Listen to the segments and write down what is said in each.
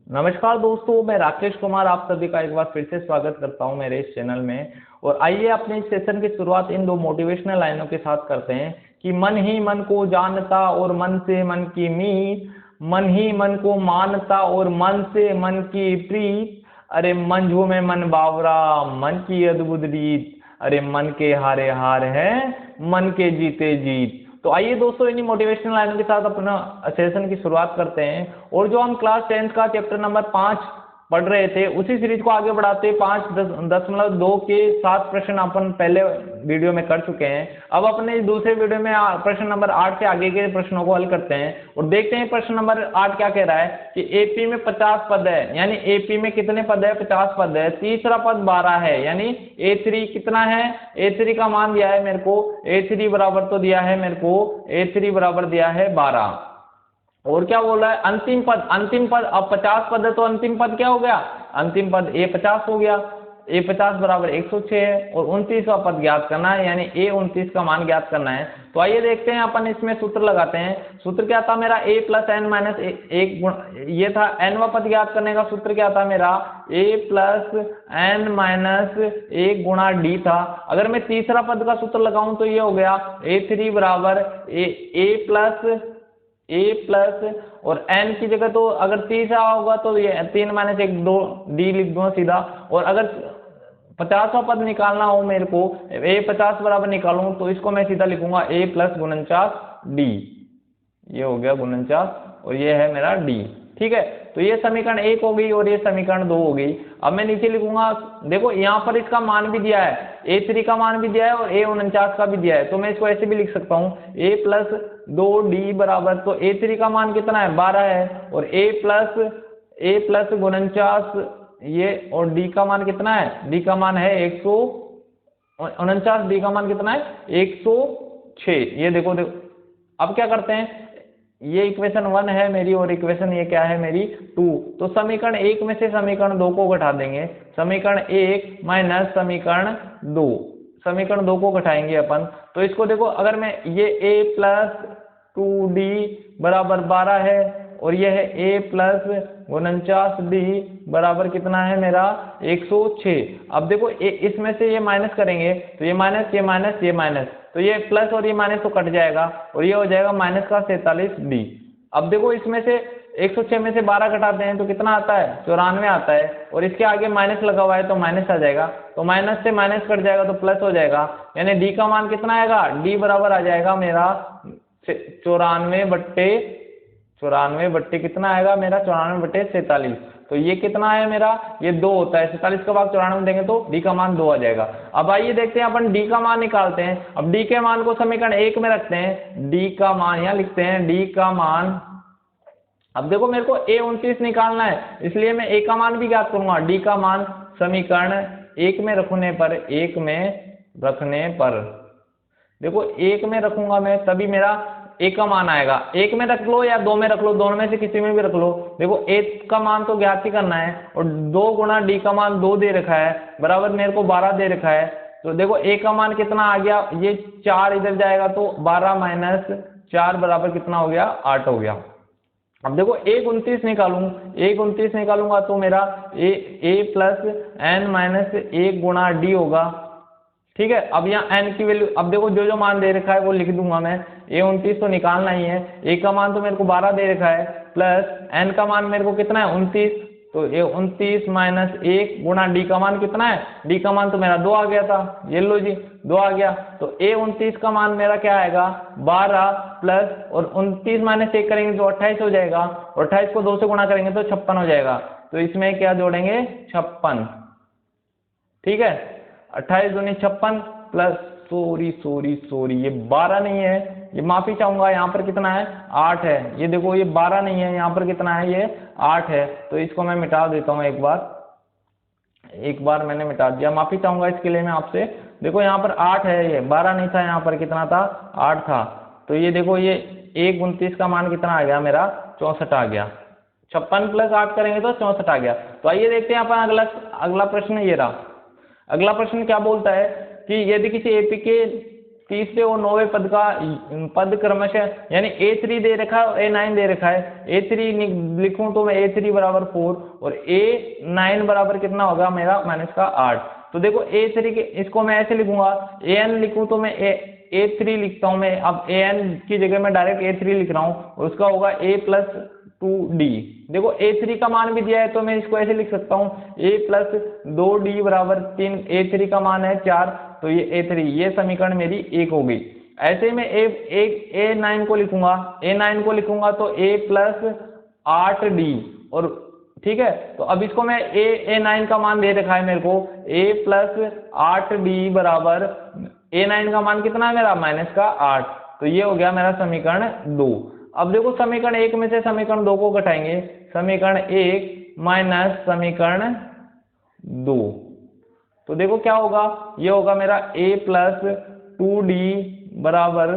नमस्कार दोस्तों, मैं राकेश कुमार आप सभी का एक बार फिर से स्वागत करता हूं मेरे इस चैनल में। और आइए अपने इस सेशन की शुरुआत इन दो मोटिवेशनल लाइनों के साथ करते हैं कि मन ही मन को जानता और मन से मन की मीत, मन ही मन को मानता और मन से मन की प्रीत। अरे मन झूमे मन बावरा, मन की अद्भुत रीत। अरे मन के हारे हार है, मन के जीते जीत। तो आइए दोस्तों, इन्हीं मोटिवेशनल लाइनों के साथ अपना सेशन की शुरुआत करते हैं। और जो हम क्लास 10 का चैप्टर नंबर 5 पढ़ रहे थे, उसी सीरीज को आगे बढ़ाते 5.2 के 7 प्रश्न अपन पहले वीडियो में कर चुके हैं। अब अपने दूसरे वीडियो में प्रश्न नंबर 8 से आगे के प्रश्नों को हल करते हैं और देखते हैं प्रश्न नंबर 8 क्या कह रहा है कि एपी में 50 पद है, यानी एपी में कितने पद है? 50 पद है। तीसरा पद 12 है, यानी A3 कितना है? A3 का मान दिया है मेरे को, A3 बराबर तो दिया है मेरे को, A3 बराबर दिया है 12। और क्या बोल रहा है? अंतिम पद, अंतिम पद। अब 50 पद है तो अंतिम पद क्या हो गया? अंतिम पद A50 हो गया। A50 बराबर 106 है और 29वां पद ज्ञात करना है, यानी A29 का मान ज्ञात करना है। तो आइए देखते हैं, अपन इसमें सूत्र लगाते हैं। सूत्र क्या था मेरा? A प्लस एन माइनस एक गुण, ये था nवां पद ज्ञात करने का सूत्र क्या था मेरा? A प्लस एन माइनस एक गुणा डी था। अगर मैं तीसरा पद का सूत्र लगाऊं तो ये हो गया A3 बराबर ए प्लस और एन की जगह तो अगर तीसरा होगा तो ये 3 माइनस 1 2 डी लिख दूंगा सीधा। और अगर 50वां पद निकालना हो मेरे को, A50 बराबर निकालूं तो इसको मैं सीधा लिखूंगा A प्लस गुणनचास डी। ये हो गया गुणनचास और ये है मेरा डी। ठीक है, तो ये समीकरण 1 हो गई और ये समीकरण 2 हो गई। अब मैं नीचे लिखूंगा, देखो यहाँ पर इसका मान भी दिया है, A3 का मान भी दिया है और A49 का भी दिया है, तो मैं इसको ऐसे भी लिख सकता हूँ A प्लस 2D बराबर, तो A3 का मान कितना है? 12 है और A प्लस 49 ये, और D का मान कितना है? D का मान है 149, D का मान कितना है? 106। ये देखो अब क्या करते हैं, ये इक्वेशन 1 है मेरी और इक्वेशन ये क्या है मेरी? 2। तो समीकरण 1 में से समीकरण 2 को घटा देंगे, समीकरण 1 माइनस समीकरण 2, समीकरण 2 को घटाएंगे अपन। तो इसको देखो, अगर मैं ये A प्लस 2D बराबर 12 है और ये है A प्लस 49D बराबर कितना है मेरा? 106। अब देखो इसमें से ये माइनस करेंगे तो ये माइनस, ये माइनस, ये माइनस, तो ये प्लस और ये माइनस तो कट जाएगा और ये हो जाएगा माइनस का 47D। अब देखो इसमें से 106 में से 12 घटाते हैं तो कितना आता है? 94 आता है और इसके आगे माइनस लगा हुआ है तो माइनस आ जाएगा, तो माइनस से माइनस कट जाएगा तो प्लस हो जाएगा, यानी डी का मान कितना आएगा? डी बराबर आ जाएगा मेरा 94 बट्टे कितना आएगा मेरा? 94/47। तो ये कितना है मेरा? ये 2 होता है, 47 का भाग 94 देंगे तो डी का मान 2 आ जाएगा। अब आइए देखते हैं, अपन डी का मान निकालते हैं। अब डी के मान को समीकरण 1 में रखते हैं, डी का मान यहाँ लिखते हैं, डी का मान। अब देखो मेरे को A29 निकालना है, इसलिए मैं A का मान भी ज्ञात करूंगा। डी का मान समीकरण 1 में रखने पर, 1 में रखने पर, देखो 1 में रखूंगा मैं तभी मेरा A का मान आएगा। 1 में रख लो या 2 में रख लो, दोनों में से किसी में भी रख लो। देखो A का मान तो ज्ञात ही करना है और 2 गुणा D का मान 2 दे रखा है, बराबर मेरे को 12 दे रखा है। तो देखो A का मान कितना आ गया? ये 4 इधर जाएगा तो 12 माइनस 4 बराबर कितना हो गया? 8 हो गया। अब देखो 129 निकालूंगा तो मेरा A प्लस एन माइनस 1 गुणा डी होगा। ठीक है, अब यहाँ n की वैल्यू, अब देखो जो जो मान दे रखा है वो लिख दूंगा मैं। A29 तो निकालना ही है, A का मान तो मेरे को 12 दे रखा है, प्लस n का मान मेरे को कितना है? 29, तो A29 माइनस 1 गुणा डी का मान कितना है? डी का मान तो मेरा 2 आ गया था, ये लो जी 2 आ गया। तो A29 का मान मेरा क्या आएगा? 12 प्लस और 29 माइनस 1 करेंगे तो 28 हो जाएगा, और 28 को 2 से गुणा करेंगे तो 56 हो जाएगा। तो इसमें क्या जोड़ेंगे? 56। ठीक है, 28 दूनी 56 प्लस, सॉरी ये 12 नहीं है, ये माफी चाहूंगा, यहाँ पर कितना है? 8 है। ये देखो ये 12 नहीं है, यहाँ पर कितना है? ये 8 है। तो इसको मैं मिटा देता हूँ एक बार मैंने मिटा दिया, माफी चाहूंगा इसके लिए मैं आपसे। देखो यहाँ पर 8 है, ये 12 नहीं था, यहाँ पर कितना था? 8 था। तो ये देखो ये 129 का मान कितना आ गया मेरा? 64 आ गया। 56 प्लस 8 करेंगे तो 64 आ गया। तो आइए देखते हैं अपन अगला प्रश्न ये रहा। अगला प्रश्न क्या बोलता है कि यदि किसी एपी के तीसरे और 9वें पद का पद क्रमशः, यानी A3 दे रखा है और A9 दे रखा है। A3 लिखूं तो मैं A3 बराबर 4 और A9 बराबर कितना होगा मेरा माइनस का 8। तो देखो A3 के इसको मैं ऐसे लिखूंगा, AN लिखूं तो मैं A3 लिखता हूं मैं, अब AN की जगह मैं डायरेक्ट A3 लिख रहा हूं और उसका होगा A प्लस 2D। देखो A3 का मान भी दिया है तो मैं इसको ऐसे लिख सकता हूँ A प्लस 2D बराबर 3, A3 का मान है 4 तो ये A3, ये समीकरण मेरी 1 हो गई। ऐसे में A9 को लिखूंगा, A9 को लिखूंगा तो A प्लस 8D, और ठीक है। तो अब इसको मैं A9 का मान दे रखा है मेरे को A प्लस 8D बराबर, A9 का मान कितना है मेरा माइनस का 8, तो ये हो गया मेरा समीकरण 2। अब देखो समीकरण 1 में से समीकरण 2 को घटाएंगे, समीकरण 1 माइनस समीकरण 2, तो देखो क्या होगा, ये होगा मेरा A प्लस 2D बराबर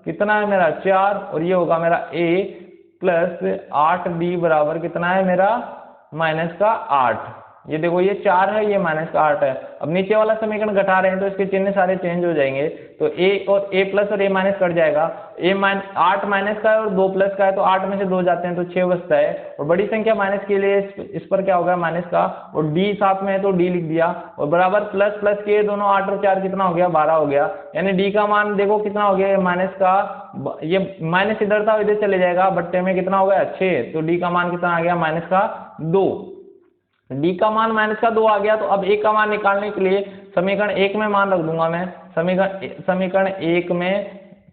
कितना है मेरा 4, और ये होगा मेरा A प्लस 8D बराबर कितना है मेरा माइनस का 8। ये देखो ये 4 है, ये माइनस का 8 है। अब नीचे वाला समीकरण घटा रहे हैं तो इसके चिन्ह सारे चेंज हो जाएंगे, तो A और A प्लस और A माइनस कट जाएगा। 8 माइनस का है और 2 प्लस का है, तो 8 में से 2 जाते हैं तो 6 बचता है, और बड़ी संख्या माइनस के लिए इस पर क्या होगा माइनस का, और D साथ में है तो D लिख दिया, और बराबर प्लस प्लस के दोनों 8 और 4 कितना हो गया 12 हो गया, यानी D का मान देखो कितना हो गया माइनस का, ये माइनस इधर था इधर चले जाएगा, बट्टे में कितना हो गया 6, तो D का मान कितना आ गया माइनस का 2। D का मान माइनस का 2 आ गया। तो अब A का मान निकालने के लिए समीकरण 1 में मान रख दूंगा मैं, समीकरण 1 में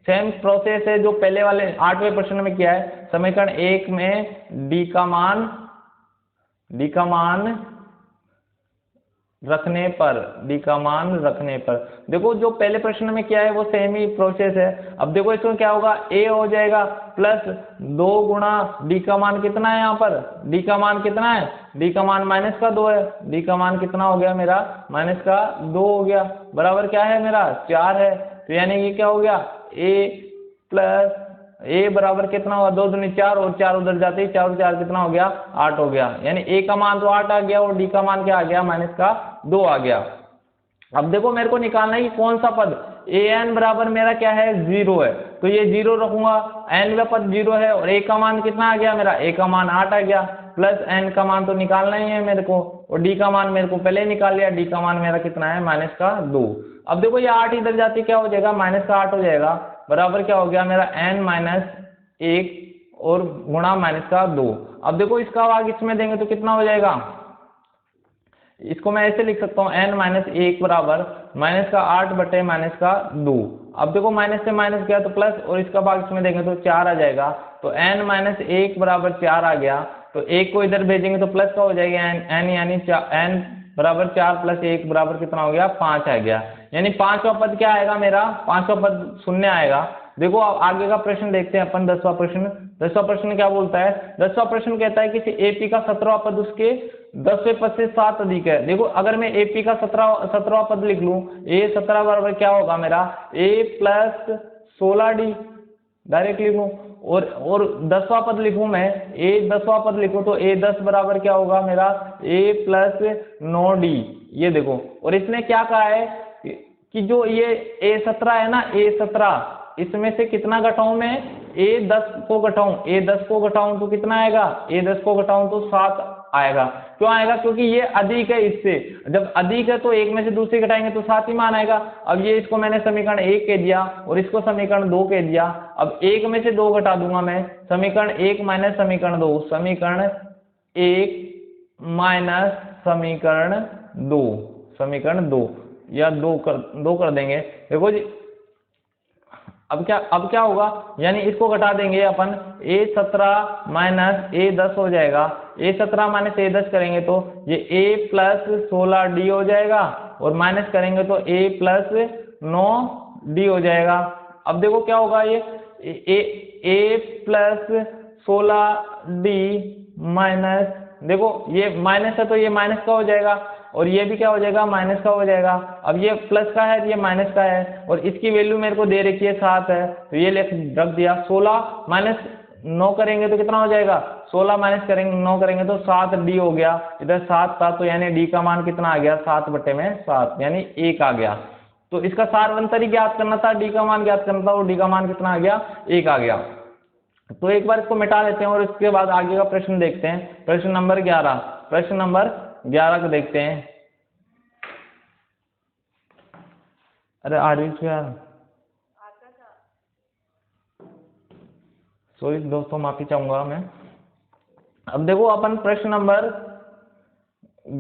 सेम प्रोसेस है जो पहले वाले 8वें प्रश्न में किया है। समीकरण 1 में D का मान रखने पर देखो जो पहले प्रश्न में किया है वो सेम ही प्रोसेस है। अब देखो इसमें क्या होगा, A हो जाएगा प्लस 2 गुणा D का मान कितना है, यहाँ पर D का मान कितना है, D का मान माइनस का 2 है, D का मान कितना हो गया मेरा माइनस का 2 हो गया, बराबर क्या है मेरा 4 है। तो यानी ये क्या हो गया A प्लस A बराबर कितना होगा 2 दूनी 4, और 4 उधर जाते ही 4 और 4 कितना हो गया 8 हो गया, यानी A का मान तो 8 आ गया और D का मान क्या आ गया माइनस का 2 आ गया। अब देखो मेरे को निकालना है कि कौन सा पद, an बराबर मेरा क्या है 0 है, तो ये 0 रखूंगा, n का पद 0 है और A का मान कितना आ गया मेरा, A का मान 8 आ गया, प्लस n का मान तो निकालना ही है मेरे को, और D का मान मेरे को पहले ही निकाल लिया, D का मान मेरा कितना है माइनस का 2। अब देखो ये 8 इधर जाते क्या हो जाएगा माइनस का 8 हो जाएगा, बराबर क्या हो गया मेरा n माइनस 1 और गुणा माइनस का 2। अब देखो इसका भाग इसमें देंगे तो कितना हो जाएगा, इसको मैं ऐसे लिख सकता हूँ n माइनस 1 बराबर माइनस का 8 बटे माइनस का 2। अब देखो माइनस से माइनस गया तो प्लस, और इसका भाग इसमें देंगे तो 4 आ जाएगा, तो n माइनस 1 बराबर 4 आ गया, तो 1 को इधर भेजेंगे तो प्लस का हो जाएगा n यानी n बराबर 4 प्लस 1 बराबर कितना हो गया 5 आ गया, यानी 5वां पद क्या आएगा मेरा, 5वां पद शून्य आएगा। देखो अब आगे का प्रश्न देखते हैं अपन, 10वां प्रश्न क्या बोलता है। 10वां प्रश्न कहता है किसी AP का 17वां पद उसके 10वें पद से 7 अधिक है। देखो अगर मैं AP का 17वां पद लिख लूं, A17 बराबर क्या होगा मेरा A प्लस 16D डायरेक्ट लिखूं, और 10वां पद लिखूं मैं A10वां पद लिखूं तो A10 बराबर क्या होगा मेरा A प्लस 9D। ये देखो, और इसने क्या कहा है कि जो ये A17 है ना, A17 इसमें से कितना घटाऊं मैं, A10 को घटाऊं तो कितना आएगा, A10 को घटाऊं तो 7 आएगा। क्यों आएगा, क्योंकि ये अधिक है इससे, जब अधिक है तो एक में से दूसरी घटाएंगे तो 7 ही मान आएगा। अब ये इसको मैंने समीकरण 1 कह दिया और इसको समीकरण 2 कह दिया। अब 1 में से 2 घटा दूंगा मैं, समीकरण 1 माइनस समीकरण 2, समीकरण 1 माइनस समीकरण 2 या 2 कर देंगे। देखो जी अब क्या होगा, यानी इसको घटा देंगे अपन, A17 माइनस A10 हो जाएगा, A17 माइनस A10 करेंगे तो ये A प्लस 16D हो जाएगा, और माइनस करेंगे तो A प्लस 9D हो जाएगा। अब देखो क्या होगा, ये A प्लस 16D माइनस, देखो ये माइनस है तो ये माइनस का हो जाएगा, और ये भी क्या हो जाएगा माइनस का हो जाएगा। अब ये प्लस का है ये माइनस का है, और इसकी वैल्यू मेरे को दे रखी है 7 है, तो ये रख दिया। 16 माइनस 9 करेंगे तो कितना हो जाएगा, 16 माइनस करेंगे 9 करेंगे तो 7D हो गया, इधर 7 था तो यानी D का मान कितना आ गया 7 बटे में 7 यानी 1 आ गया। तो इसका सारवंतर ही ज्ञात करना था, डी का मान ज्ञात करना था, और डी का मान कितना आ गया, 1 आ गया। तो एक बार इसको मिटा लेते हैं और इसके बाद आगे का प्रश्न देखते हैं। प्रश्न नंबर 11, प्रश्न नंबर 11 को देखते हैं। अरे आरिफ यार, सॉरी दोस्तों, माफी चाहूंगा मैं। अब देखो अपन प्रश्न नंबर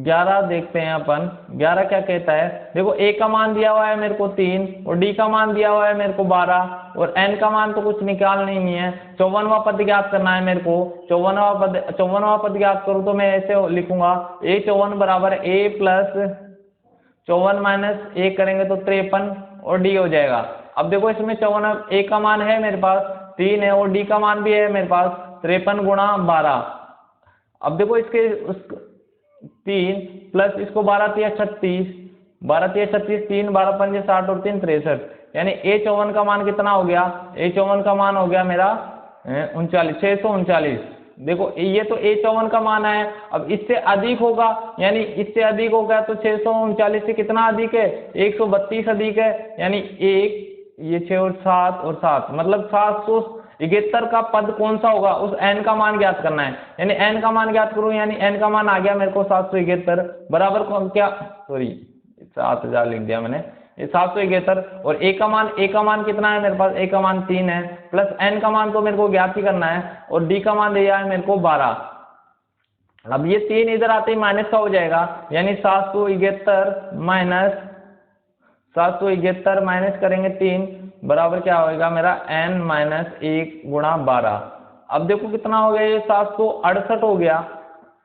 11 देखते हैं। अपन 11 क्या कहता है, देखो ए का मान दिया हुआ है मेरे को 3 और डी का मान दिया हुआ है मेरे को 12 और एन का मान तो कुछ निकालना ही नहीं है। 54वां पद ज्ञात करना है मेरे को। 54वां पद ज्ञात करूँ तो मैं ऐसे लिखूंगा, ए 54 बराबर ए प्लस 54 माइनस 1 करेंगे तो 53 और डी हो जाएगा। अब देखो इसमें 54, ए का मान है मेरे पास 3 है और डी का मान भी है मेरे पास 53 गुणा 12। अब देखो इसके 3 प्लस इसको 12 3 36, 12 3 36, 3 12 5 60 और 3 63, यानी ए 54 का मान कितना हो गया, ए 54 का मान हो गया मेरा 639। देखो ये तो ए 54 का मान है। अब इससे अधिक होगा, यानी इससे अधिक होगा तो 639 से कितना अधिक है, 132 अधिक है, यानी 1 ये 6 और 7 मतलब 771 का पद कौन सा होगा, उस n का मान ज्ञात करना है। यानी n का मान ज्ञात करूं, यानी n का मान आ गया मेरे को 771 बराबर क्या, सॉरी 7000 लिख दिया मैंने, ये 771 और a का मान कितना है मेरे पास, a का मान 3 है प्लस n का मान तो मेरे को ज्ञात ही करना है और d का मान दिया है मेरे को 12। अब ये 3 इधर आते ही माइनस का हो जाएगा, यानी 771 माइनस करेंगे 3 बराबर क्या होगा मेरा n माइनस 1 गुणा 12। अब देखो कितना हो गया, ये 768 हो गया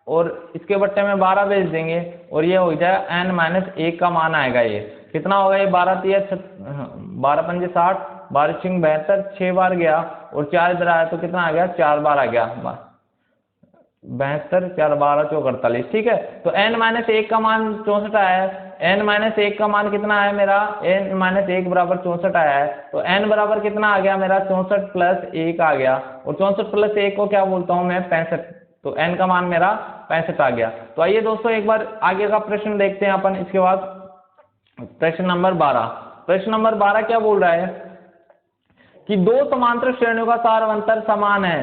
और इसके बट्टे में 12 भेज देंगे और ये हो जाएगा n माइनस 1 का मान आएगा। ये कितना होगा, ये 12 5 60, 12 6 72, 6 बार गया और 4 इधर आया तो कितना आ गया, 4 बार आ गया, 72 4 12 4 48। ठीक है, तो n माइनस 1 का मान 64 आया है। n माइनस 1 का मान कितना है मेरा, n माइनस 1 बराबर 64 आया है। तो n बराबर कितना आ गया मेरा, 64 प्लस 1 आ गया और 64 प्लस 1 को क्या बोलता हूं मैं, 65। तो n का मान मेरा 65 आ गया। तो आइए दोस्तों एक बार आगे का प्रश्न देखते हैं अपन। इसके बाद प्रश्न नंबर 12, प्रश्न नंबर 12 क्या बोल रहा है कि दो समांतर श्रेणियों का सारवंतर समान है,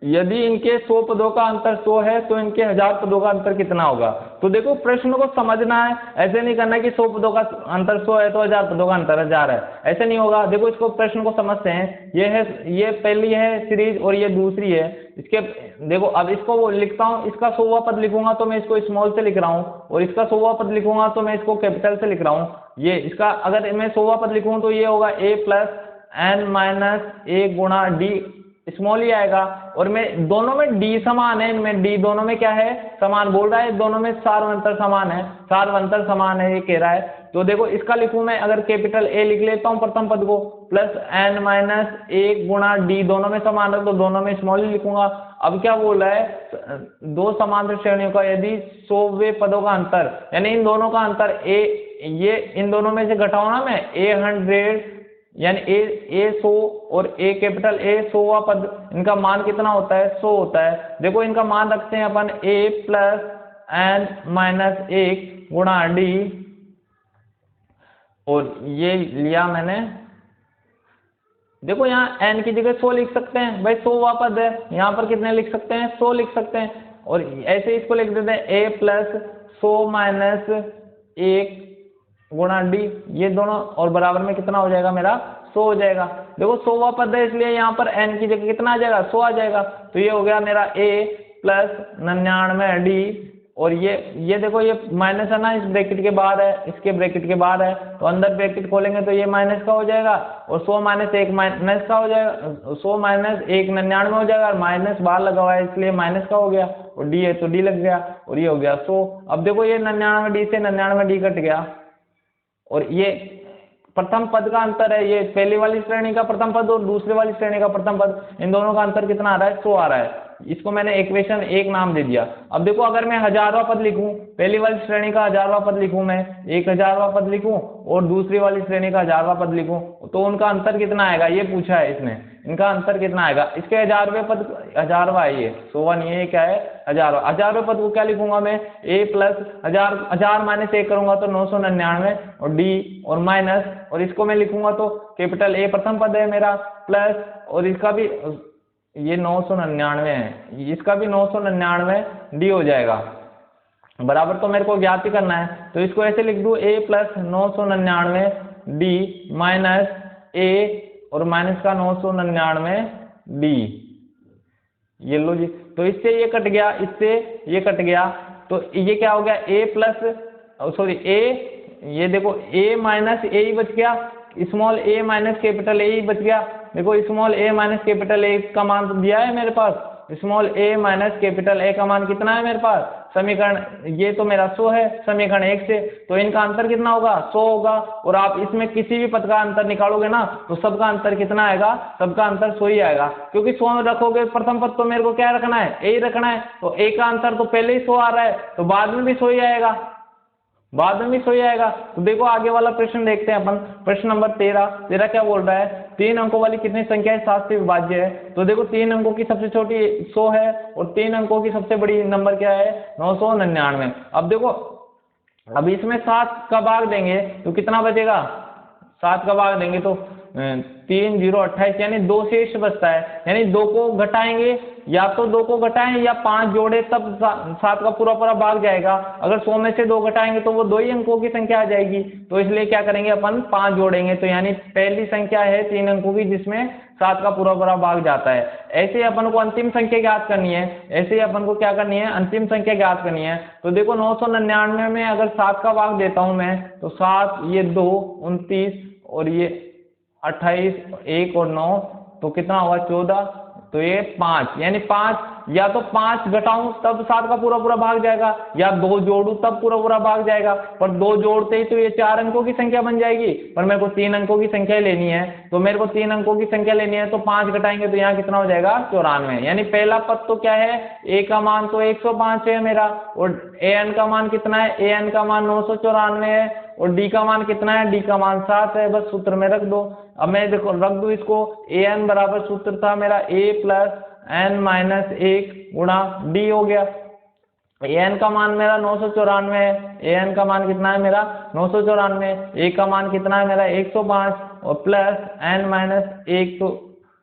यदि इनके 100 पदों का अंतर 100 है तो इनके 1000 पदों का अंतर कितना होगा। तो देखो प्रश्न को समझना है, ऐसे नहीं करना कि 100 पदों का अंतर 100 है तो 1000 पदों का अंतर 1000 है, ऐसे नहीं होगा। देखो इसको प्रश्न को समझते हैं, ये पहली है सीरीज और ये दूसरी है। इसके देखो अब इसको लिखता हूँ, इसका 100वां पद लिखूंगा तो मैं इसको स्मॉल से लिख रहा हूँ और इसका 100वां पद लिखूंगा तो मैं इसको कैपिटल से लिख रहा हूँ। ये इसका अगर मैं 100वां पद लिखूँ तो ये होगा a प्लस n माइनस 1 गुणा डी, स्मॉल ही आएगा और मैं दोनों में d समान है, इनमें d दोनों में क्या है, समान बोल रहा है, दोनों में सारवंतर समान है, सारवंतर समान है ये कह रहा है। तो देखो इसका लिखूं मैं, अगर कैपिटल A लिख लेता हूं प्रथम पद को, प्लस n माइनस 1 गुणा d, दोनों में समान है तो दोनों में स्मॉल ही लिखूंगा। अब क्या बोल रहा है, दो समांतर श्रेणियों का यदि 100वें पदों का अंतर, यानी इन दोनों का अंतर a, ये इन दोनों में से घटाओ ना मैं, a100 यानी ए 100 और ए कैपिटल A 100वां पद, इनका मान कितना होता है, 100 होता है। देखो इनका मान रखते हैं अपन a प्लस n माइनस 1 गुणा d और ये लिया मैंने। देखो यहाँ n की जगह 100 लिख सकते हैं भाई, 100वां पद है, यहाँ पर कितने लिख सकते हैं, 100 लिख सकते हैं और ऐसे इसको लिख देते हैं a प्लस 100 माइनस 1 गुणा डी, ये दोनों और बराबर में कितना हो जाएगा मेरा, 100 हो जाएगा। देखो 100वां पद है इसलिए यहाँ पर n की जगह कितना आ जाएगा, 100 आ जाएगा। तो ये हो गया मेरा a प्लस 99 डी और ये देखो ये माइनस है ना, इस ब्रैकेट के बाहर है, इसके ब्रैकेट के बाहर है, तो अंदर ब्रैकेट खोलेंगे तो ये माइनस का हो जाएगा और 100 माइनस 1 माइनस का हो जाएगा, 100 माइनस 1 99 हो जाएगा और माइनस बाहर लगा हुआ है इसलिए माइनस का हो गया और डी है तो डी लग गया और ये हो गया 100। अब देखो ये 99 डी से 99 डी कट गया और ये प्रथम पद का अंतर है, ये पहली वाली श्रेणी का प्रथम पद और दूसरी वाली श्रेणी का प्रथम पद, इन दोनों का अंतर कितना आ रहा है, 100 आ रहा है। इसको मैंने इक्वेशन 1 नाम दे दिया। अब देखो अगर मैं 1000वां पद लिखूं, पहली वाली श्रेणी का 1000वां पद लिखूं, मैं 1000वां पद लिखूं और दूसरी वाली श्रेणी का 1000वां पद लिखूं, तो उनका अंतर कितना आएगा ये पूछा है इसने, इनका अंतर कितना आएगा। इसके 1000वें पद 1000वां है ये 100वां नहीं है, ये क्या है 1000वां। 1000वें पद को क्या लिखूंगा मैं, a प्लस 1000 माइनस 1 करूंगा तो 999 और d और माइनस, और इसको मैं लिखूंगा तो कैपिटल A प्रथम पद है मेरा, प्लस और इसका भी ये 999 है, इसका भी 999 d हो जाएगा बराबर। तो मेरे को ज्ञात ही करना है, तो इसको ऐसे लिख दूं a plus 999 d minus a और माइनस का 999 d, ये लो जी। तो इससे ये कट गया, इससे ये कट गया, तो ये क्या हो गया a प्लस सॉरी a, ये देखो a माइनस a ही बच गया, small a minus capital A ही बच गया। देखो small a minus capital A का मान तो दिया है मेरे पास, small a minus capital A का मान कितना है मेरे पास, समीकरण ये तो मेरा 100 है समीकरण 1 से, तो इनका अंतर कितना होगा 100 होगा। और आप इसमें किसी भी पद का अंतर निकालोगे ना तो सबका अंतर कितना आएगा, सबका अंतर 100 ही आएगा, क्योंकि 100 रखोगे प्रथम पद तो मेरे को क्या रखना है, a ही रखना है, तो a का अंतर तो पहले ही 100 आ रहा है, तो बाद में भी 100 ही आएगा, बाद में भी 100 ही आएगा। तो देखो आगे वाला प्रश्न देखते हैं अपन, प्रश्न नंबर 13 क्या बोल रहा है, 3 अंकों वाली कितनी संख्या 7 से विभाज्य है। तो देखो 3 अंकों की सबसे छोटी 100 है और 3 अंकों की सबसे बड़ी नंबर क्या है 999। अब देखो अब इसमें 7 का भाग देंगे तो कितना बचेगा, 7 का भाग देंगे तो 3 0 28, यानी 2 शेष बचता है, यानी 2 को घटाएंगे, या तो 2 को घटाएं या 5 जोड़े तब 7 का पूरा पूरा भाग जाएगा। अगर 100 में से 2 घटाएंगे तो वो 2 ही अंकों की संख्या आ जाएगी, तो इसलिए क्या करेंगे अपन 5 जोड़ेंगे, तो यानी पहली संख्या है 3 अंकों की जिसमें 7 का पूरा पूरा भाग जाता है। ऐसे ही अपन को अंतिम संख्या ज्ञात करनी है, ऐसे ही अपन को क्या करनी है अंतिम संख्या ज्ञात करनी है। तो देखो 999 में अगर 7 का भाग देता हूं मैं तो 7 ये 2 29 और ये 28 1 और 9 तो कितना होगा 14, तो ये 5, यानी 5 या तो 5 घटाऊं तब 7 का पूरा पूरा भाग जाएगा, या 2 जोड़ूं तब पूरा पूरा भाग जाएगा, पर 2 जोड़ते ही तो ये 4 अंकों की संख्या बन जाएगी, पर मेरे को 3 अंकों की संख्या लेनी है, तो मेरे को 3 अंकों की संख्या लेनी है, तो 5 घटाएंगे तो यहाँ कितना हो जाएगा 94, यानी पहला पद तो क्या है a का मान तो 105 है मेरा, और an का मान कितना है, an का मान 994 है, और d का मान कितना है, d का मान 7 है, बस सूत्र में रख दो। अब मैं देखो रख दूं इसको, an बराबर सूत्र था मेरा a प्लस n माइनस 1 गुणा d हो गया, an का मान मेरा 994 है, an का मान कितना है मेरा 994, a का मान कितना है मेरा 105 और प्लस n माइनस 1 तो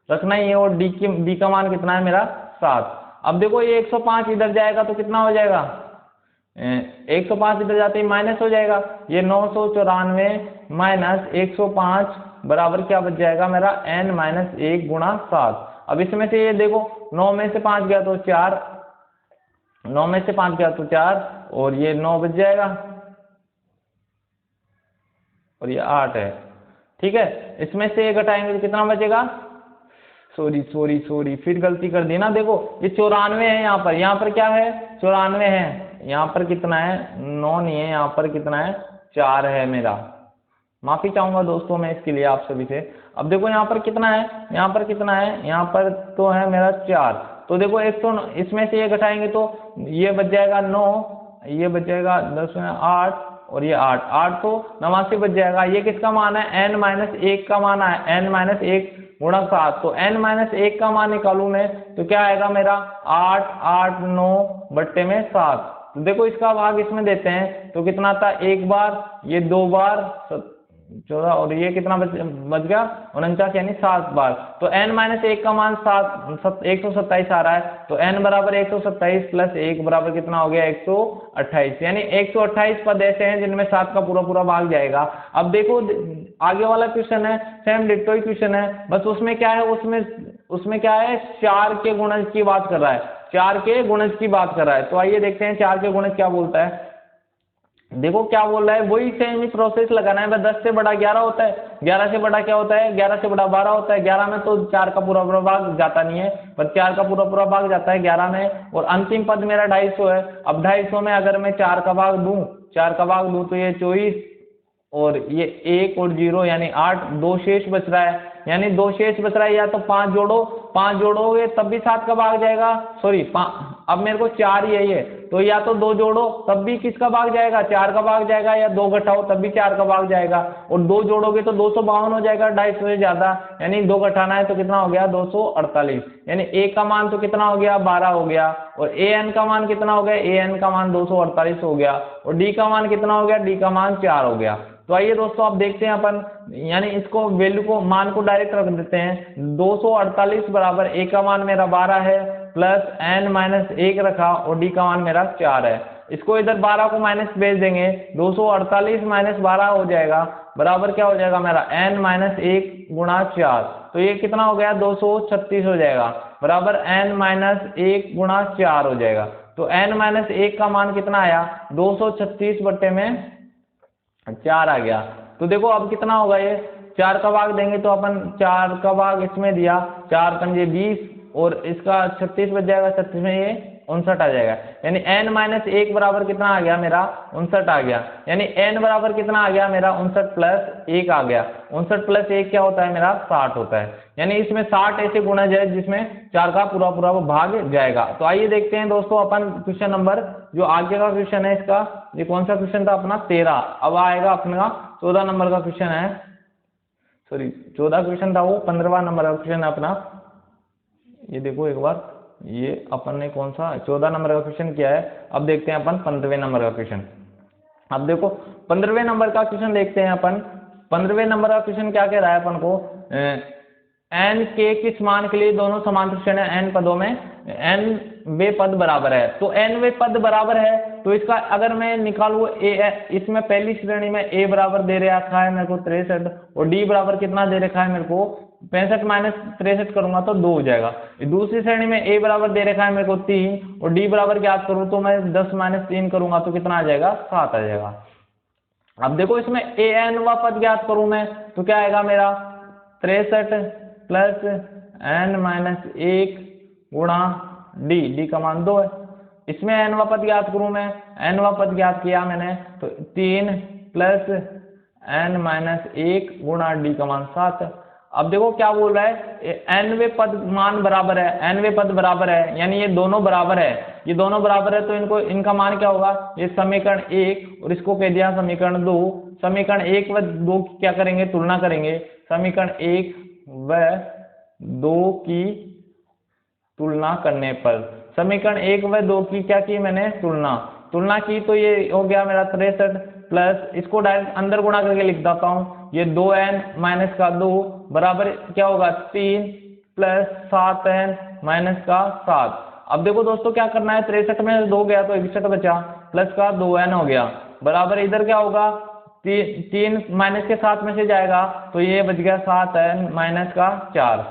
रखना ही है, और d का मान कितना है मेरा 7। अब देखो ये 105 इधर जाएगा तो कितना हो जाएगा, 105 इधर जाते ही माइनस हो जाएगा, ये 994 माइनस 105 बराबर क्या बच जाएगा मेरा n माइनस 1 गुणा 7। अब इसमें से ये देखो 9 में से 5 गया तो 4, 9 में से 5 गया तो 4 और ये 9 बच जाएगा और ये 8 है, ठीक है। इसमें से ये घटाएंगे तो कितना बचेगा, सॉरी फिर गलती कर दी ना, देखो ये 94 है, यहाँ पर क्या है 94 है, यहाँ पर कितना है 9 नहीं है, यहाँ पर कितना है 4 है मेरा, माफी चाहूंगा दोस्तों मैं इसके लिए आप सभी से। अब देखो यहाँ पर कितना है, यहाँ पर कितना है, यहाँ पर तो है मेरा 4, तो देखो 100 इसमें से ये घटाएंगे तो ये बच जाएगा 9, ये बच जाएगा 10 में 8 और ये 8 तो 89 बच जाएगा। ये किसका मान है, n माइनस 1 का मान है, n माइनस 1 गुणा 7, तो n माइनस 1 का मान निकालू मैं तो क्या आएगा मेरा 8 8 9 बट्टे में 7। तो देखो इसका भाग इसमें देते हैं तो कितना आता है, 1 बार, ये 2 बार 14 और ये कितना बच गया 49, यानी 7 बार। तो n माइनस 1 का मान 127 आ रहा है, तो n बराबर 127 प्लस 1 बराबर कितना हो गया 128, यानी 128 पद ऐसे हैं जिनमें 7 का पूरा पूरा भाग जाएगा। अब देखो आगे वाला क्वेश्चन है सेम डिट्टो ही क्वेश्चन है, बस उसमें क्या है, उसमें क्या है 4 के गुणज की बात कर रहा है, 4 के गुणज की बात कर रहा है। तो आइए देखते हैं 4 के गुणज क्या बोलता है। देखो क्या बोल रहा है, वही सेम ही प्रोसेस लगाना है, 10 से बड़ा 11 होता है, 11 से बड़ा क्या होता है, 11 से बड़ा 12 होता है, 11 में तो 4 का पूरा पूरा भाग जाता नहीं है, पर 4 का पूरा पूरा भाग जाता है 11 में, और अंतिम पद मेरा 250 है। अब 250 में अगर मैं 4 का भाग दूं तो ये 24 और ये 1 और 0 यानी 8, 2 शेष बच रहा है, यानी 2 शेष बच रहा है, या तो 5 जोड़ो, 5 जोड़ोगे तब भी 7 का भाग जाएगा, सॉरी अब मेरे को 4 ही है ये, तो या तो 2 जोड़ो तब भी किसका भाग जाएगा, 4 का भाग जाएगा, या 2 घटाओ तब भी 4 का भाग जाएगा, और 2 जोड़ोगे तो 252 हो जाएगा, 250 से ज्यादा, यानी 2 घटाना है तो कितना हो गया 248, यानी a का मान तो कितना हो गया 12 हो गया, और an का मान कितना हो गया, an का मान 248 हो गया, और d का मान कितना हो गया, d का मान 4 हो गया। तो आइए दोस्तों आप देखते हैं अपन, यानी इसको वैल्यू को मान को डायरेक्ट रख देते हैं, 248 बराबर a का मान मेरा 12 है प्लस n माइनस 1 रखा और d का मान मेरा 4 है, इसको इधर 12 को माइनस भेज देंगे, 248 माइनस 12 हो जाएगा बराबर क्या हो जाएगा मेरा n माइनस 1 गुणा 4, तो ये कितना हो गया 236 हो जाएगा बराबर n माइनस 1 गुणा 4 हो जाएगा। तो n माइनस 1 का मान कितना आया 236 बट्टे में 4 आ गया। तो देखो अब कितना होगा, ये 4 का भाग देंगे तो अपन 4 का भाग इसमें दिया, 4 पंजे 20 और इसका 36 बच जाएगा, 36 में ये 59 आ जाएगा, यानी n माइनस 1 बराबर कितना आ गया मेरा 59 आ गया, यानी n बराबर कितना आ गया मेरा 59 प्लस 1 आ गया, 59 प्लस 1 क्या होता है मेरा 60 होता है, यानी इसमें 60 ऐसे गुणज है जिसमें 4 का पूरा पूरा वो भाग जाएगा। तो आइए देखते हैं दोस्तों अपन क्वेश्चन नंबर जो आगे का क्वेश्चन है इसका, ये कौन सा क्वेश्चन था अपना 13, अब आएगा अपना 14 नंबर का क्वेश्चन है, सॉरी 14 क्वेश्चन था वो, 15वां नंबर का क्वेश्चन है अपना। ये देखो एक बार, ये अपन ने कौन सा 14 नंबर का क्वेश्चन किया है, अब देखते हैं अपन 15वें नंबर का क्वेश्चन। अब देखो 15वें नंबर का क्वेश्चन देखते हैं अपन, 15वें नंबर का क्वेश्चन क्या कह रहा है अपन को, n के किस मान के लिए दोनों समांतर श्रेणी n पदों में n वे पद बराबर है, तो n वे पद बराबर है, तो इसका अगर मैं निकालूं इसमें पहली श्रेणी में a बराबर दे रखा है मेरे को 63 और d बराबर कितना दे रखा है मेरे को 65 माइनस 63 करूंगा तो 2 हो जाएगा, दूसरी श्रेणी में a बराबर दे रखा है मेरे को 3 और d बराबर ज्ञात करूं तो मैं 10 माइनस 3 करूंगा तो कितना आ जाएगा 7 आ जाएगा। अब देखो इसमें an वा पद ज्ञात करूं मैं तो क्या आएगा मेरा 63 प्लस n माइनस 1 गुणा d का मान 2 है, इसमें n वा पद ज्ञात करूं मैं, n वा पद ज्ञात किया मैंने तो 3 प्लस n माइनस 1 गुणा d का मान 7 है। अब देखो क्या बोल रहा है n वे पद मान बराबर है, n वे पद बराबर है, यानी ये दोनों बराबर है, ये दोनों बराबर है तो इनको इनका मान क्या होगा, ये समीकरण 1 और इसको कह दिया समीकरण 2, समीकरण 1 व 2 की क्या करेंगे तुलना करेंगे, समीकरण 1 व 2 की तुलना करने पर, समीकरण 1 व 2 की क्या की मैंने तुलना की तो ये हो गया मेरा 63 प्लस इसको डायरेक्ट अंदर गुणा करके लिख देता हूँ, ये 2n माइनस का 2 बराबर क्या होगा 3 प्लस 7n माइनस का 7। अब देखो दोस्तों क्या करना है, 63 में 2 गया तो 61 बचा प्लस का 2n हो गया बराबर इधर क्या होगा 3 माइनस के 7 में से जाएगा तो ये बच गया 7n माइनस का 4।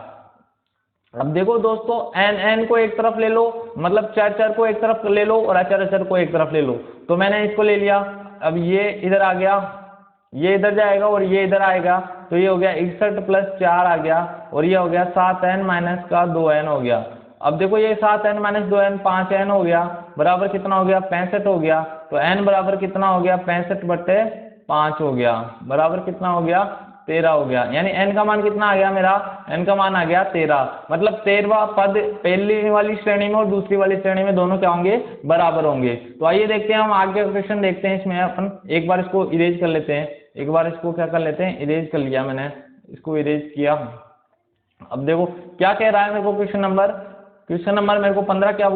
अब देखो दोस्तों n को एक तरफ ले लो, मतलब चर को एक तरफ ले लो और अचर को एक तरफ ले लो, तो मैंने इसको ले लिया, अब ये इधर आ गया, ये इधर जाएगा और ये इधर आएगा तो ये हो गया 61 प्लस 4 आ गया और ये हो गया 7n माइनस का 2n हो गया। अब देखो ये 7n माइनस 2n 5n हो गया बराबर कितना हो गया 65 हो गया, तो n बराबर कितना हो गया 65 बट्टे 5 हो गया बराबर कितना हो गया 13 हो गया, यानी n का मान कितना आ गया मेरा, n का मान आ गया 13, मतलब 13वां पद पहली वाली श्रेणी में और दूसरी वाली श्रेणी में दोनों क्या होंगे बराबर होंगे। तो आइए देखते हैं हम आगे का क्वेश्चन देखते हैं, इसमें अपन एक बार इसको इरेज कर लेते हैं, एक बार इसको क्या कर लेते हैं इरेज कर लिया मैंने, इसको इरेज किया। अब देखो क्या कह रहा है मेरे को क्वेश्चन नंबर मेरे को 16 क्या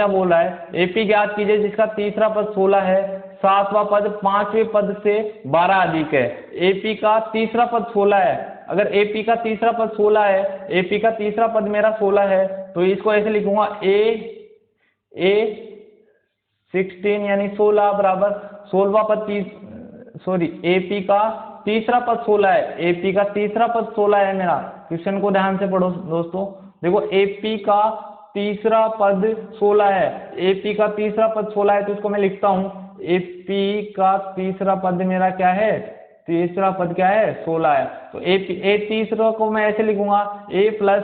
बोल रहा है, एपी ज्ञात कीजिए जिसका तीसरा पद 16 है, 7वां पद 5वें पद से 12 अधिक है। एपी का तीसरा पद 16 है, अगर एपी का तीसरा पद 16 है, एपी का तीसरा पद मेरा 16 है तो इसको ऐसे लिखूंगा ए 16 यानी 16 बराबर 16वां पद एपी का तीसरा पद 16 है, एपी का तीसरा पद 16 है मेरा, क्वेश्चन को ध्यान से पढ़ो दोस्तों, देखो एपी का तीसरा पद 16 है, एपी का तीसरा पद 16 है तो इसको मैं लिखता हूं एपी का तीसरा पद मेरा क्या है, तीसरा पद क्या है 16 है, तो ए तीसरा को मैं ऐसे लिखूंगा a प्लस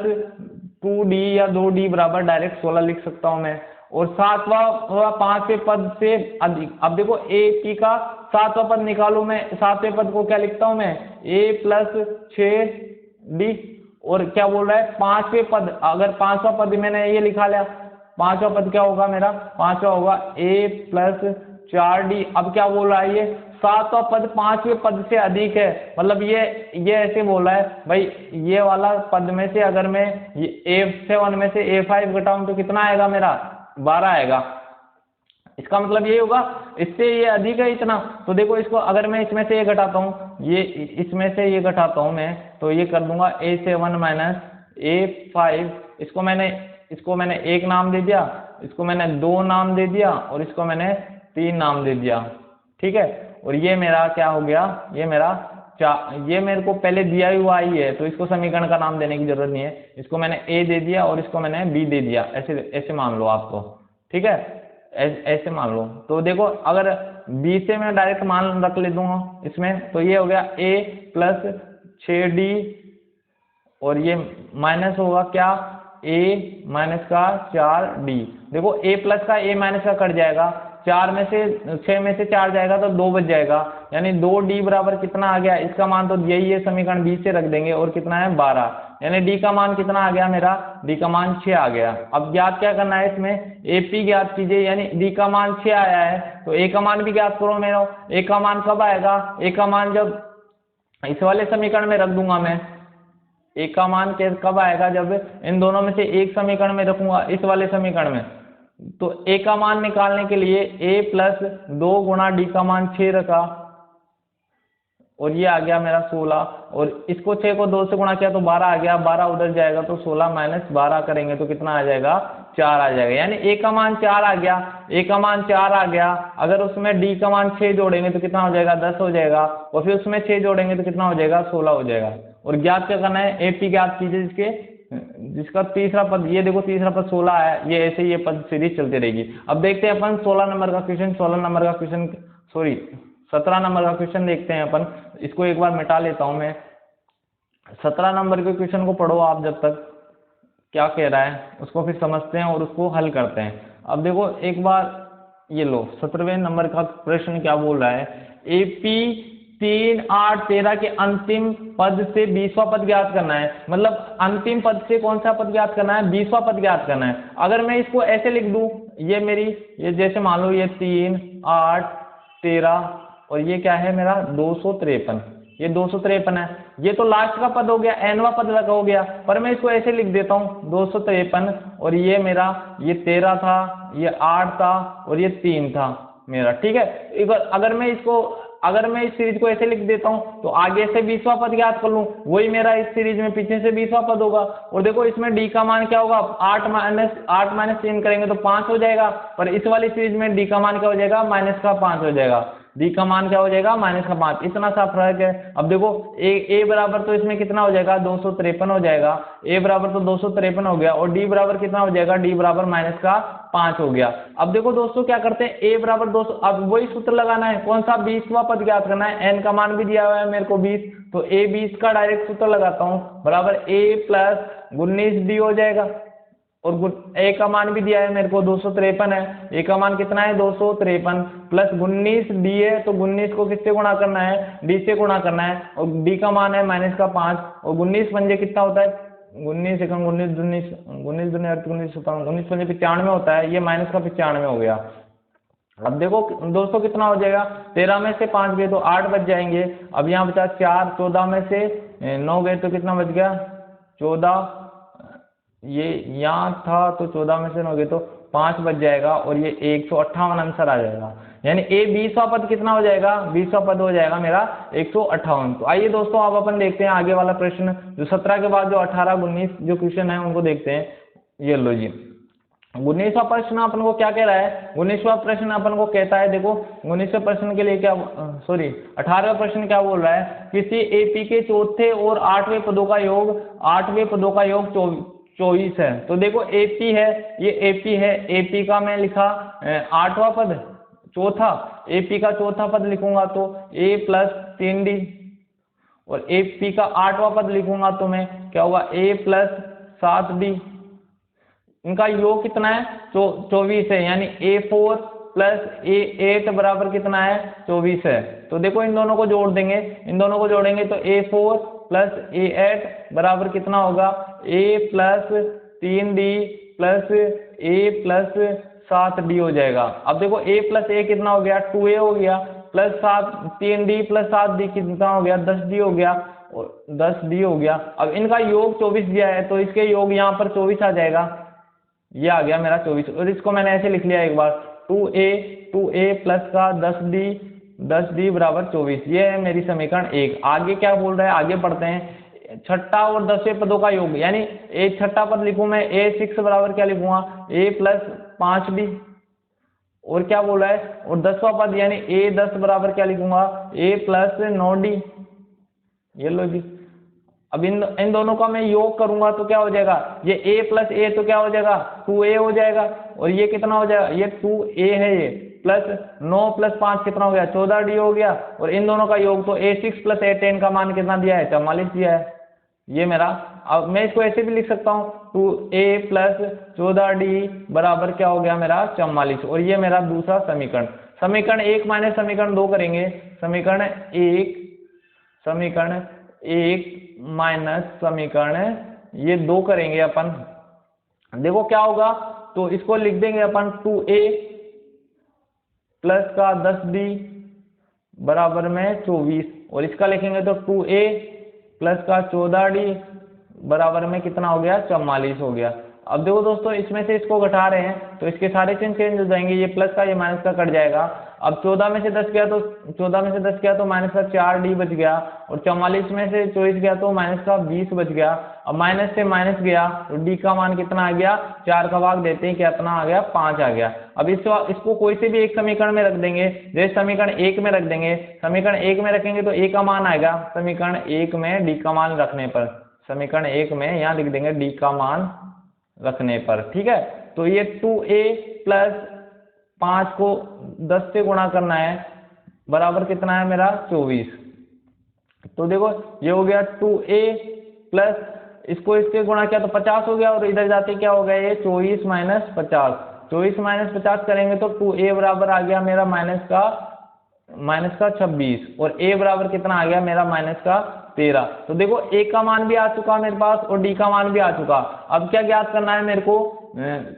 2d या 2d बराबर डायरेक्ट 16 लिख सकता हूं मैं, और सातवां पांचवें पद से अधिक। अब देखो ए पी का सातवां पद निकालू मैं, सातवें पद को क्या लिखता हूं मैं, ए प्लस 6d, और क्या बोल रहा है पांचवें पद, अगर पांचवा पद मैंने ये लिखा लिया, पांचवा पद क्या होगा मेरा, पांचवा होगा a प्लस 4d। अब क्या बोल रहा है ये, सातवां पद पांचवें पद से अधिक है, मतलब ये ऐसे बोला है भाई, ये वाला पद में से अगर मैं ये a7 में से a5 घटाऊं तो कितना आएगा मेरा, 12 आएगा। इसका मतलब ये होगा इससे ये अधिक है इतना। तो देखो इसको अगर मैं इसमें से ये घटाता हूँ, ये इसमें से ये घटाता हूँ मैं, तो ये कर दूंगा a7 माइनस a5। इसको मैंने एक नाम दे दिया, इसको मैंने 2 नाम दे दिया, और इसको मैंने 3 नाम दे दिया, ठीक है। और ये मेरा क्या हो गया, ये मेरे को पहले दिया हुआ ही है, तो इसको समीकरण का नाम देने की जरूरत नहीं है। इसको मैंने a दे दिया और इसको मैंने b दे दिया, ऐसे मान लो आपको, ठीक है, ऐसे मान लो। तो देखो अगर b से मैं डायरेक्ट मान रख ले दूंगा इसमें, तो ये हो गया a प्लस 6d, और ये माइनस होगा क्या, a माइनस का 4d। देखो a प्लस का a माइनस का कट जाएगा, 4 में से 6 में से 4 जाएगा तो 2 बच जाएगा, यानी 2d बराबर कितना आ गया, इसका मान तो यही है, समीकरण 20 से रख देंगे, और कितना है 12, यानी d का मान कितना आ गया मेरा, d का मान 6 आ गया। अब ज्ञात क्या करना है इसमें, ap ज्ञात कीजिए, यानी d का मान 6 आया है, तो a का मान भी ज्ञात करो मेरा। a का मान कब आएगा, a का मान जब इस वाले समीकरण में रख दूंगा मैं, a का मान कब आएगा, जब इन दोनों में से एक समीकरण में रखूंगा, इस वाले समीकरण में। तो a का मान निकालने के लिए a प्लस 2 गुणा d का मान 6 रखा, और ये आ गया मेरा 16, और इसको 6 को 2 से गुणा किया तो 12 आ गया, 12 उधर जाएगा तो 16 माइनस 12 करेंगे तो कितना आ जाएगा, 4 आ जाएगा, यानी a का मान 4 आ गया, a का मान 4 आ गया। अगर उसमें d का मान 6 जोड़ेंगे तो कितना हो जाएगा, 10 हो जाएगा, और फिर उसमें 6 जोड़ेंगे तो कितना हो जाएगा, 16 हो जाएगा। और ज्ञात क्या करना है, AP ज्ञात कीजिए जिसका तीसरा पद, ये देखो तीसरा पद 16 है, ये ऐसे ये पद सीरीज चलती रहेगी। अब देखते हैं अपन 16 नंबर का क्वेश्चन, 17 नंबर का क्वेश्चन देखते हैं अपन। इसको एक बार मिटा लेता हूं मैं, 17 नंबर के क्वेश्चन को पढ़ो आप, जब तक क्या कह रहा है उसको फिर समझते हैं और उसको हल करते हैं। अब देखो एक बार ये लो, 17वें नंबर का प्रश्न क्या बोल रहा है, AP 3, 8, 13 के अंतिम पद से 20वां पद ज्ञात करना है, मतलब अंतिम पद से कौन सा पद ज्ञात करना है, 20वां पद ज्ञात करना है। अगर मैं इसको ऐसे लिख दूं, ये जैसे मान लो ये 3, 8, 13, और ये क्या है मेरा 253, ये 253 है, ये तो लास्ट का पद हो गया, nवां पद लगा हो गया, पर मैं इसको ऐसे लिख देता हूँ 253, और ये मेरा ये 13 था, ये 8 था, और ये 3 था मेरा, ठीक है। अगर मैं इस सीरीज को ऐसे लिख देता हूं तो आगे से 20वां पद ज्ञात कर लूं, वही मेरा इस सीरीज में पीछे से 20वां पद होगा। और देखो इसमें d का मान क्या होगा, 8 माइनस 3 करेंगे तो 5 हो जाएगा, पर इस वाली सीरीज में d का मान क्या हो जाएगा, माइनस का 5 हो जाएगा, d का मान क्या हो जाएगा, माइनस का 5, इतना सा फर्क है। अब देखो a बराबर तो इसमें कितना हो जाएगा, 253 हो जाएगा, a बराबर तो 253 हो गया, और d बराबर कितना हो जाएगा, d बराबर माइनस का 5 हो गया। अब देखो दोस्तों क्या करते हैं, a बराबर 200, अब वही सूत्र लगाना है, कौन सा, 20वां पद ज्ञात करना है, n का मान भी दिया हुआ है मेरे को 20, तो a 20 का डायरेक्ट सूत्र लगाता हूँ, बराबर a प्लस 19d हो जाएगा, और a का मान भी दिया है मेरे को 253 है, a का मान कितना है 253 प्लस 19d है, तो 19 को किससे गुणा करना है, d से गुणा करना है, और d का मान है माइनस का 5, और 19 पंजे कितना होता है, 19 पंजे 95 होता है, ये माइनस का 95 हो गया। अब देखो दोस्तों कितना हो जाएगा, 13 में से 5 गए तो 8 बच जाएंगे, अब यहाँ बचा 4, 14 में से 9 गए तो कितना बच गया, 14, ये यहाँ था तो 14 में से 9 गए तो 5 बच जाएगा, और ये 158 आंसर आ जाएगा, यानी a 20वां पद कितना हो जाएगा, 20वां पद हो जाएगा मेरा 158। तो आइए दोस्तों अब अपन देखते हैं आगे वाला प्रश्न, जो 17 के बाद जो 18, 19 जो क्वेश्चन है उनको देखते हैं। ये लो जी, 19वां प्रश्न अपन को क्या कह रहा है, 19वां प्रश्न अपन को कहता है, देखो 19वें प्रश्न के लिए क्या, 18वां प्रश्न क्या बोल रहा है, किसी AP के चौथे और 8वें पदों का योग 24 है। तो देखो AP है, ये AP है, AP का मैं लिखा 8वां पद चौथा, AP का चौथा पद लिखूंगा तो a प्लस 3d, और AP का 8वां पद लिखूंगा तो मैं क्या होगा, a प्लस 7d, इनका योग कितना है 24 है, यानी A4 प्लस A8 बराबर कितना है 24 है। तो देखो इन दोनों को जोड़ देंगे, इन दोनों को जोड़ेंगे तो A4 प्लस A8 बराबर कितना होगा A plus 3D plus A plus 7D हो जाएगा। अब देखो A प्लस A कितना हो गया 2A हो गया, प्लस 3D प्लस 7D कितना हो गया 10D हो गया, और 10D हो गया। अब इनका योग 24 दिया है तो इसके योग यहाँ पर 24 आ जाएगा, ये आ गया मेरा 24। और इसको मैंने ऐसे लिख लिया एक बार 2A प्लस का 10D बराबर 24, ये है मेरी समीकरण 1। आगे क्या बोल रहा है, आगे पढ़ते हैं। छठा और 10वें पदों का योग, यानी एक छठा पद लिखूं मैं A6 बराबर क्या लिखूंगा A प्लस 5D, और क्या बोल रहा है, और 10वां पद यानी A10 बराबर क्या लिखूंगा A प्लस 9D। ये लो जी। अब इन दोनों का मैं योग करूंगा तो क्या हो जाएगा, ये A प्लस A तो क्या हो जाएगा 2A हो जाएगा, और ये कितना हो जाएगा ये 2A है, ये प्लस 9 प्लस 5 कितना हो गया 14D हो गया, और इन दोनों का योग तो A6 प्लस A10 का मान कितना दिया है 44 दिया है, ये मेरा। अब मैं इसको ऐसे भी लिख सकता हूँ 2A प्लस 14D बराबर क्या हो गया मेरा 44, और ये मेरा दूसरा समीकरण। समीकरण 1 माइनस समीकरण 2 करेंगे, समीकरण 1 माइनस समीकरण ये 2 करेंगे अपन। देखो क्या होगा, तो इसको लिख देंगे अपन 2A प्लस का 10D बराबर में 24, और इसका लिखेंगे तो 2A प्लस का 14D बराबर में कितना हो गया 44 हो गया। अब देखो दोस्तों, इसमें से इसको घटा रहे हैं तो इसके सारे चिन्ह चेंज हो जाएंगे, ये प्लस का ये माइनस का कट जाएगा। अब 14 में से 10 गया तो माइनस का 4D बच गया, और 44 में से 24 गया तो माइनस का 20 बच गया। अब माइनस से माइनस गया तो D का मान कितना आ गया, 4 का भाग देते हैं कितना आ गया 5 आ गया। अब इसको कोई से भी एक समीकरण में रख देंगे, जैसे समीकरण 1 में रख देंगे, समीकरण 1 में रखेंगे तो A का मान आएगा, समीकरण 1 में D का मान रखने पर, समीकरण 1 में यहाँ लिख देंगे D का मान रखने पर, ठीक है। तो ये 2A प्लस 5 को 10 से गुणा करना है बराबर कितना है मेरा 24। तो देखो ये हो गया 2A प्लस इसको इससे गुणा किया तो 50 हो गया, और इधर जाते क्या हो गया ये 24 माइनस 50, 24 माइनस 50 करेंगे तो 2A बराबर आ गया मेरा माइनस का 26, और A बराबर कितना आ गया मेरा माइनस का 13। तो देखो A का मान भी आ चुका मेरे पास और D का मान भी आ चुका। अब क्या ज्ञात करना है मेरे को,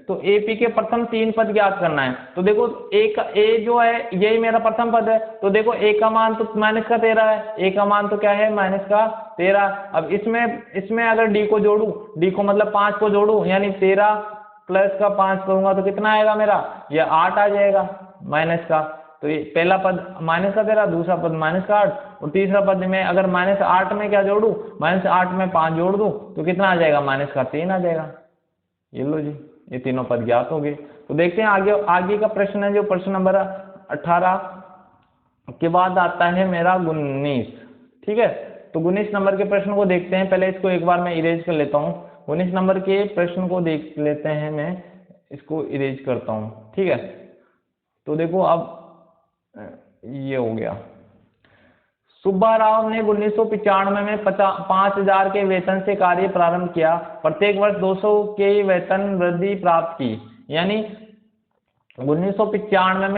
तो AP के प्रथम 3 पद ज्ञात करना है। तो देखो A जो है यही मेरा प्रथम पद है, तो देखो A का मान तो माइनस का 13 है, A का मान तो क्या है माइनस का 13। अब इसमें अगर D को जोड़ू, D को मतलब 5 को जोड़ू, यानी 13 प्लस का 5 करूंगा तो कितना आएगा मेरा, ये 8 आ जाएगा माइनस का। तो ये पहला पद माइनस का 13, दूसरा पद माइनस का 8, और तीसरा पद में अगर -8 में क्या जोड़ू, -8 में 5 जोड़ दूं तो कितना आ जाएगा माइनस का 3 आ जाएगा। ये लो जी, ये तीनों पद ज्ञात हो गए। तो देखते हैं आगे का प्रश्न है जो प्रश्न नंबर 18 के बाद आता है मेरा 19, ठीक है। तो 19 नंबर के प्रश्न को देखते हैं, पहले इसको एक बार मैं इरेज कर लेता हूँ। 19 नंबर के प्रश्न को देख लेते हैं, मैं इसको इरेज करता हूँ, ठीक है। तो देखो अब ये हो गया, सुब्बा राव ने 1995 में 5000 के वेतन से कार्य प्रारंभ किया, प्रत्येक वर्ष 200 के वेतन वृद्धि प्राप्त की, यानी 1995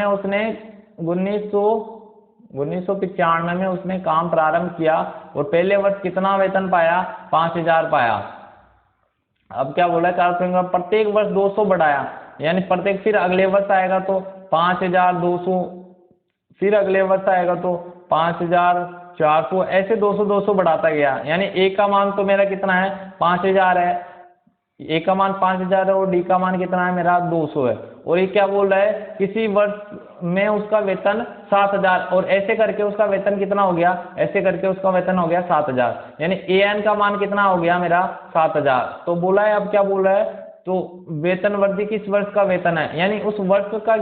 में उसने काम प्रारंभ किया और पहले वर्ष कितना वेतन पाया 5000 पाया। अब क्या बोला है, प्रत्येक वर्ष 200 बढ़ाया, यानी प्रत्येक फिर अगले वर्ष आएगा तो 5200, फिर अगले वर्ष आएगा तो 5400, ऐसे 200 बढ़ाता गया। यानी A का मान तो मेरा कितना है 5000 है, A का मान 5000 है, और D का मान कितना है मेरा 200 है। और ये क्या बोल रहा है, किसी वर्ष में उसका वेतन 7000, और ऐसे करके उसका वेतन कितना हो गया, ऐसे करके उसका वेतन हो गया 7000, यानी AN का मान कितना हो गया मेरा 7000। तो बोला है, अब क्या बोल रहा है, तो वेतन वृद्धि किस वर्ष का वेतन है, यानी उस वर्ष का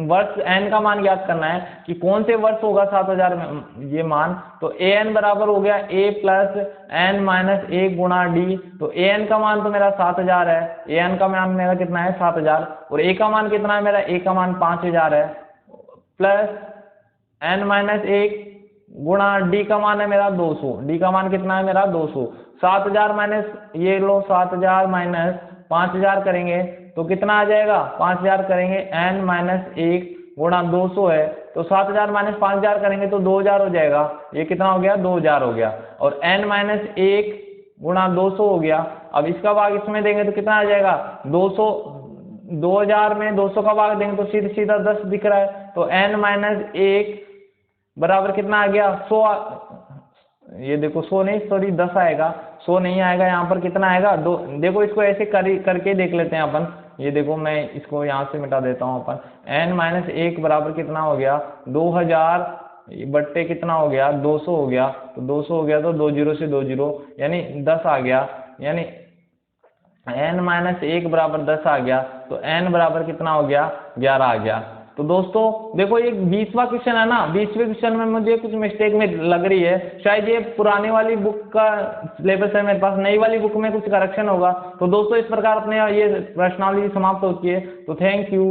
वर्ष n का मान ज्ञात करना है कि कौन से वर्ष होगा 7000 में ये मान। तो an बराबर हो गया A प्लस n माइनस 1 गुणा D। तो an का मान तो मेरा 7000 है, an का मान मेरा कितना है 7000, और A का मान कितना है मेरा, A का मान 5000 है, प्लस n माइनस 1 गुणा D का मान है मेरा 200, D का मान कितना है मेरा 200। 7000 माइनस ये लो 7000 माइनस 5000 करेंगे तो कितना आ जाएगा, 5000 करेंगे n माइनस 1 गुणा 200 है, तो 7000 माइनस 5000 करेंगे तो 2000 हो जाएगा। ये कितना हो गया, 2000 हो गया। और n माइनस 1 गुणा 200 हो गया। अब इसका भाग इसमें देंगे तो कितना आ जाएगा, 200, 2000 में 200 का भाग देंगे तो सीधा सीधा 10 दिख रहा है, तो n माइनस 1 बराबर कितना आ गया, 100। ये देखो 100 नहीं, सॉरी 10 आएगा, 100 नहीं आएगा, यहाँ पर कितना आएगा, दो। देखो इसको ऐसे करके देख लेते हैं अपन। ये देखो मैं इसको यहाँ से मिटा देता हूँ अपन। n माइनस 1 बराबर कितना हो गया, 2000 बट्टे कितना हो गया, 200 हो गया। तो 200 हो गया तो 2 जीरो से 2 जीरो यानी 10 आ गया, यानी n माइनस 1 बराबर 10 आ गया। तो n बराबर कितना हो गया, 11 आ गया। तो दोस्तों देखो ये 20वां क्वेश्चन है ना, 20वें क्वेश्चन में मुझे कुछ मिस्टेक में लग रही है, शायद ये पुराने वाली बुक का सिलेबस है मेरे पास, नई वाली बुक में कुछ करेक्शन होगा। तो दोस्तों इस प्रकार अपने ये प्रश्नावली समाप्त होती है। तो थैंक यू।